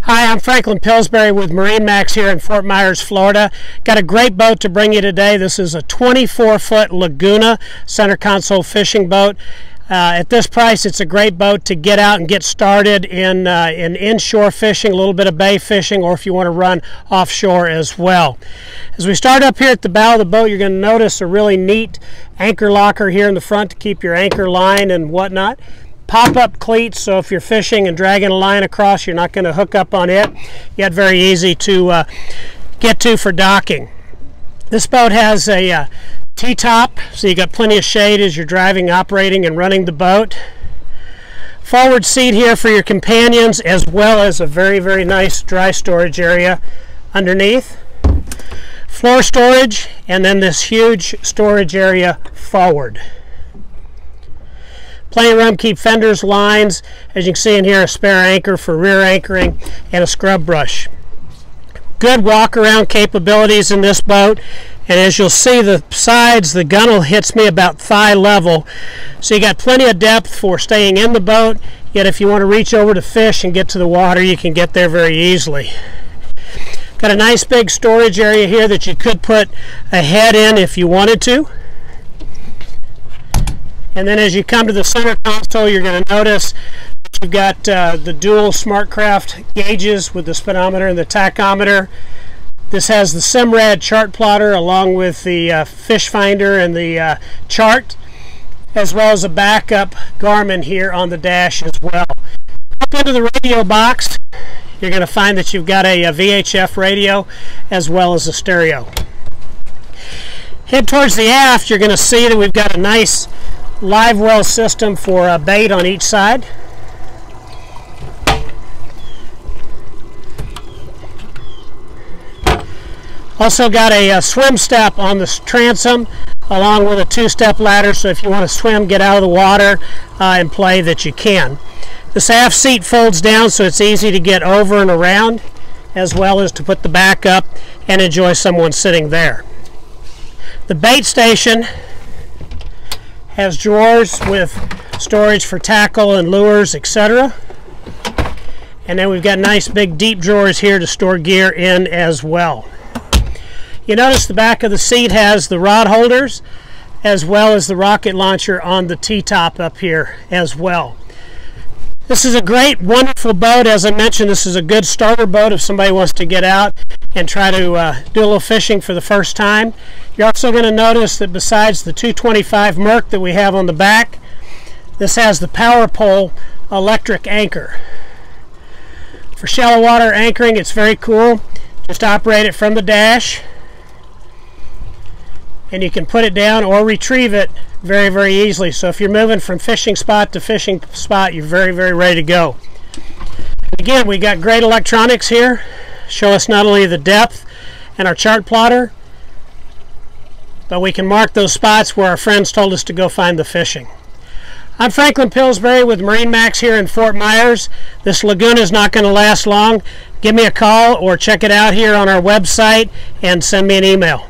Hi, I'm Franklin Pillsbury with MarineMax here in Fort Myers, Florida. Got a great boat to bring you today. This is a 24-foot Laguna center console fishing boat. At this price, it's a great boat to get out and get started in inshore fishing, a little bit of bay fishing, or if you want to run offshore as well. As we start up here at the bow of the boat, you're going to notice a really neat anchor locker here in the front to keep your anchor line and whatnot. Pop-up cleats, so if you're fishing and dragging a line across, you're not going to hook up on it. Yet very easy to get to for docking. This boat has a T-top, so you got plenty of shade as you're driving, operating, and running the boat. Forward seat here for your companions, as well as a very, very nice dry storage area underneath. Floor storage, and then this huge storage area forward. Plenty of room to keep fenders, lines, as you can see in here, a spare anchor for rear anchoring, and a scrub brush. Good walk around capabilities in this boat, and as you'll see, the sides, the gunnel hits me about thigh level, so you got plenty of depth for staying in the boat, yet if you want to reach over to fish and get to the water, you can get there very easily. Got a nice big storage area here that you could put a head in if you wanted to. And then as you come to the center console, you're going to notice you've got the dual SmartCraft gauges with the speedometer and the tachometer. This has the Simrad chart plotter along with the fish finder and the chart, as well as a backup Garmin here on the dash as well. Up into the radio box, you're going to find that you've got a VHF radio as well as a stereo. Head towards the aft, you're going to see that we've got a nice live well system for bait on each side. Also got a swim step on the transom along with a two-step ladder, so if you want to swim, get out of the water and play, that you can. This aft seat folds down so it's easy to get over and around, as well as to put the back up and enjoy someone sitting there. The bait station has drawers with storage for tackle and lures, etc. And then we've got nice big deep drawers here to store gear in as well. You notice the back of the seat has the rod holders as well as the rocket launcher on the T-top up here as well. This is a great, wonderful boat. As I mentioned, this is a good starter boat if somebody wants to get out and try to do a little fishing for the first time. You're also going to notice that besides the 225 Merc that we have on the back, this has the power pole electric anchor. For shallow water anchoring, it's very cool. Just operate it from the dash, and you can put it down or retrieve it very, very easily. So if you're moving from fishing spot to fishing spot, you're very, very ready to go. Again, we got great electronics here. Show us not only the depth and our chart plotter, but we can mark those spots where our friends told us to go find the fishing. I'm Franklin Pillsbury with MarineMax here in Fort Myers. This Laguna is not going to last long. Give me a call or check it out here on our website and send me an email.